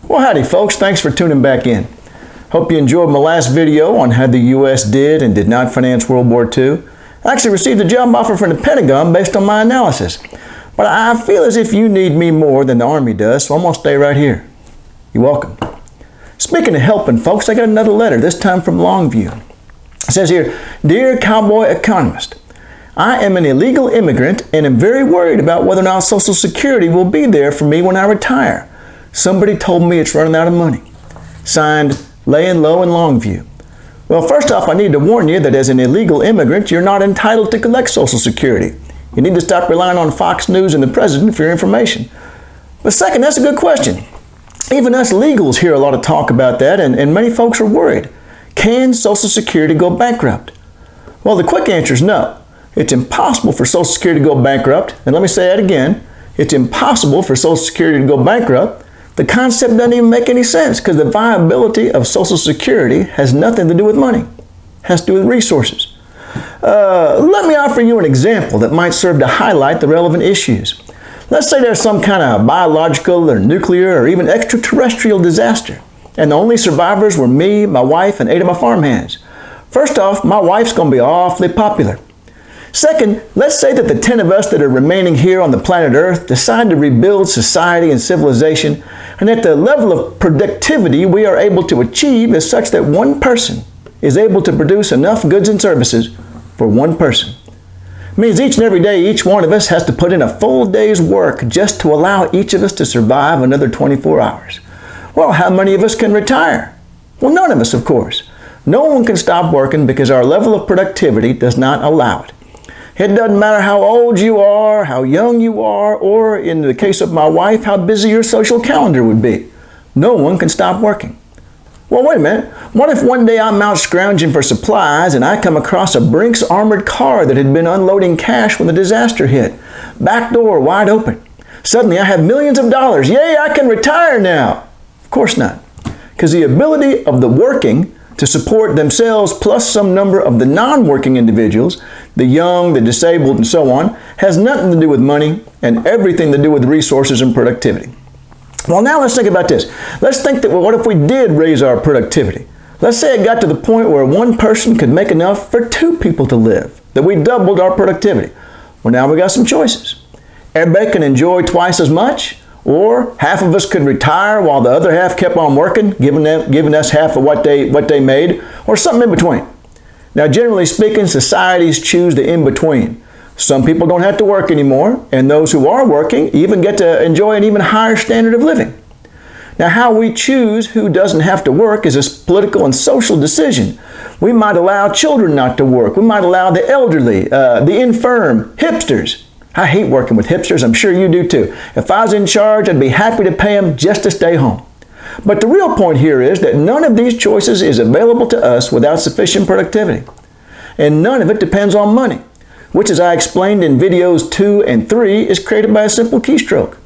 Well, howdy folks, thanks for tuning back in. Hope you enjoyed my last video on how the U.S. did and did not finance World War II. I actually received a job offer from the Pentagon based on my analysis. But I feel as if you need me more than the Army does, so I'm going to stay right here. You're welcome. Speaking of helping folks, I got another letter, this time from Longview. It says here, Dear Cowboy Economist, I am an illegal immigrant and am very worried about whether or not Social Security will be there for me when I retire. Somebody told me it's running out of money. Signed, Laying Low in Longview. Well, first off, I need to warn you that as an illegal immigrant, you're not entitled to collect Social Security. You need to stop relying on Fox News and the President for your information. But second, that's a good question. Even us legals hear a lot of talk about that, and many folks are worried. Can Social Security go bankrupt? Well, the quick answer is no. It's impossible for Social Security to go bankrupt. And let me say that again. It's impossible for Social Security to go bankrupt. The concept doesn't even make any sense because the viability of Social Security has nothing to do with money. It has to do with resources. Let me offer you an example that might serve to highlight the relevant issues. Let's say there's some kind of biological or nuclear or even extraterrestrial disaster, and the only survivors were me, my wife, and 8 of my farmhands. First off, my wife's going to be awfully popular. Second, let's say that the 10 of us that are remaining here on the planet Earth decide to rebuild society and civilization, and that the level of productivity we are able to achieve is such that one person is able to produce enough goods and services for one person. It means each and every day, each one of us has to put in a full day's work just to allow each of us to survive another 24 hours. Well, how many of us can retire? Well, none of us, of course. No one can stop working because our level of productivity does not allow it. It doesn't matter how old you are, how young you are, or in the case of my wife, how busy your social calendar would be. No one can stop working. Well, wait a minute. What if one day I'm out scrounging for supplies and I come across a Brinks armored car that had been unloading cash when the disaster hit? Back door wide open. Suddenly I have millions of dollars. Yay, I can retire now. Of course not. Because the ability of the working to support themselves plus some number of the non-working individuals, the young, the disabled, and so on, has nothing to do with money and everything to do with resources and productivity. Well, now let's think about this. Let's think that, well, what if we did raise our productivity? Let's say it got to the point where one person could make enough for 2 people to live, that we doubled our productivity. Well, now we got some choices. Everybody can enjoy twice as much, or half of us could retire while the other half kept on working, giving us half of what they made, or something in between. Now, generally speaking, societies choose the in-between. Some people don't have to work anymore, and those who are working even get to enjoy an even higher standard of living. Now, how we choose who doesn't have to work is a political and social decision. We might allow children not to work. We might allow the elderly, the infirm, hipsters. I hate working with hipsters. I'm sure you do too. If I was in charge, I'd be happy to pay them just to stay home. But the real point here is that none of these choices is available to us without sufficient productivity. And none of it depends on money, which, as I explained in videos 2 and 3, is created by a simple keystroke.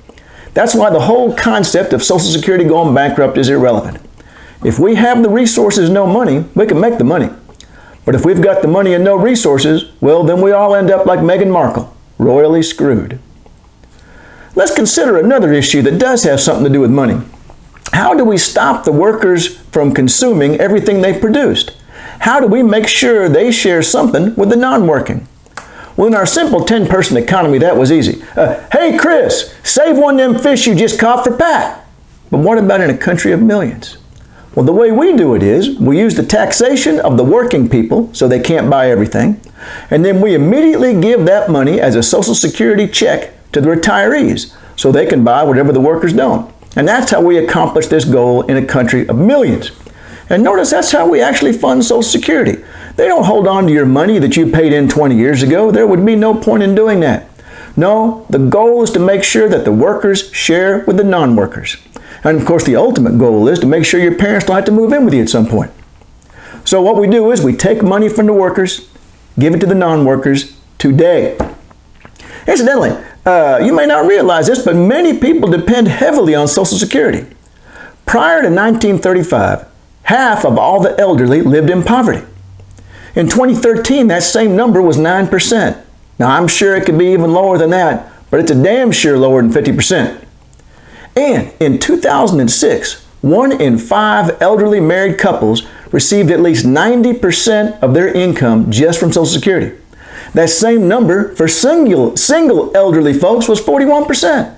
That's why the whole concept of Social Security going bankrupt is irrelevant. If we have the resources, no money, we can make the money. But if we've got the money and no resources, well, then we all end up like Meghan Markle, royally screwed. Let's consider another issue that does have something to do with money. How do we stop the workers from consuming everything they produced? How do we make sure they share something with the non-working? Well, in our simple 10-person economy, that was easy. Hey, Chris, save one of them fish you just caught for Pat. But what about in a country of millions? Well, the way we do it is we use the taxation of the working people so they can't buy everything, and then we immediately give that money as a Social Security check to the retirees so they can buy whatever the workers don't. And that's how we accomplish this goal in a country of millions. And notice that's how we actually fund Social Security. They don't hold on to your money that you paid in 20 years ago. There would be no point in doing that. No, the goal is to make sure that the workers share with the non-workers. And of course, the ultimate goal is to make sure your parents don't have to move in with you at some point. So what we do is we take money from the workers, give it to the non-workers today. Incidentally, you may not realize this, but many people depend heavily on Social Security. Prior to 1935, half of all the elderly lived in poverty. In 2013, that same number was 9%. Now, I'm sure it could be even lower than that, but it's a damn sure lower than 50%. And in 2006, 1 in 5 elderly married couples received at least 90% of their income just from Social Security. That same number for single elderly folks was 41%.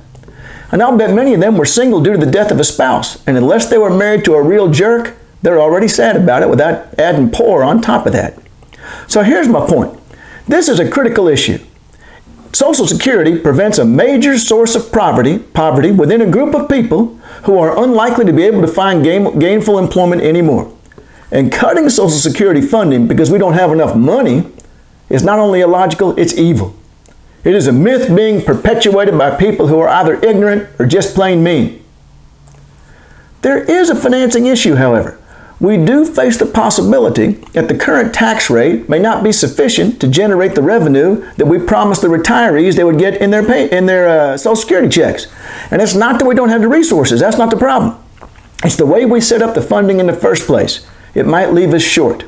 And I'll bet many of them were single due to the death of a spouse. And unless they were married to a real jerk, they're already sad about it without adding poor on top of that. So here's my point. This is a critical issue. Social Security prevents a major source of poverty within a group of people who are unlikely to be able to find gainful employment anymore. And cutting Social Security funding because we don't have enough money is not only illogical, it's evil. It is a myth being perpetuated by people who are either ignorant or just plain mean. There is a financing issue, however. We do face the possibility that the current tax rate may not be sufficient to generate the revenue that we promised the retirees they would get in their Social Security checks. And it's not that we don't have the resources. That's not the problem. It's the way we set up the funding in the first place. It might leave us short.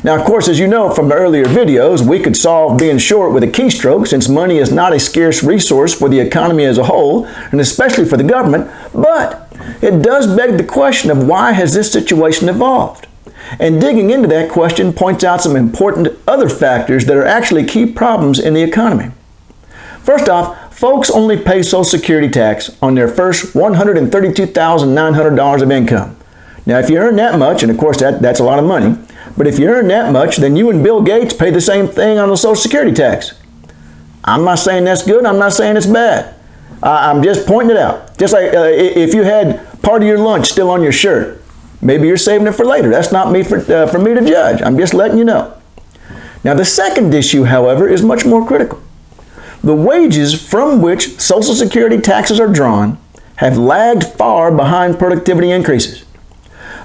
Now, of course, as you know from the earlier videos, we could solve being short with a keystroke since money is not a scarce resource for the economy as a whole, and especially for the government, but it does beg the question of why has this situation evolved? And digging into that question points out some important other factors that are actually key problems in the economy. First off, folks only pay Social Security tax on their first $132,900 of income. Now, if you earn that much, and of course that's a lot of money, but if you earn that much, then you and Bill Gates pay the same thing on the Social Security tax. I'm not saying that's good. I'm not saying it's bad. I'm just pointing it out. Just like if you had part of your lunch still on your shirt, maybe you're saving it for later. That's not me for me to judge. I'm just letting you know. Now, the second issue, however, is much more critical. The wages from which Social Security taxes are drawn have lagged far behind productivity increases.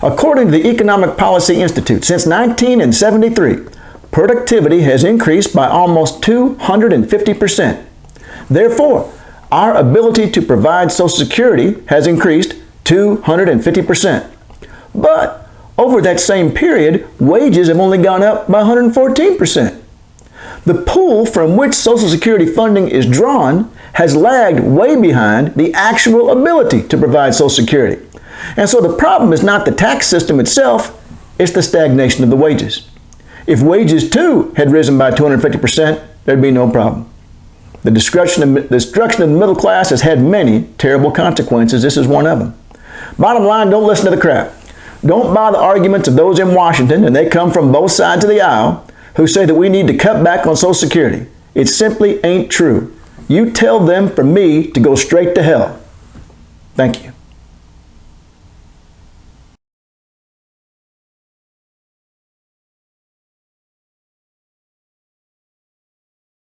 According to the Economic Policy Institute, since 1973, productivity has increased by almost 250%. Therefore, our ability to provide Social Security has increased 250%. But over that same period, wages have only gone up by 114%. The pool from which Social Security funding is drawn has lagged way behind the actual ability to provide Social Security. And so the problem is not the tax system itself, it's the stagnation of the wages. If wages too had risen by 250%, there'd be no problem. The destruction of the middle class has had many terrible consequences. This is one of them. Bottom line, don't listen to the crap. Don't buy the arguments of those in Washington, and they come from both sides of the aisle, who say that we need to cut back on Social Security. It simply ain't true. You tell them for me to go straight to hell. Thank you.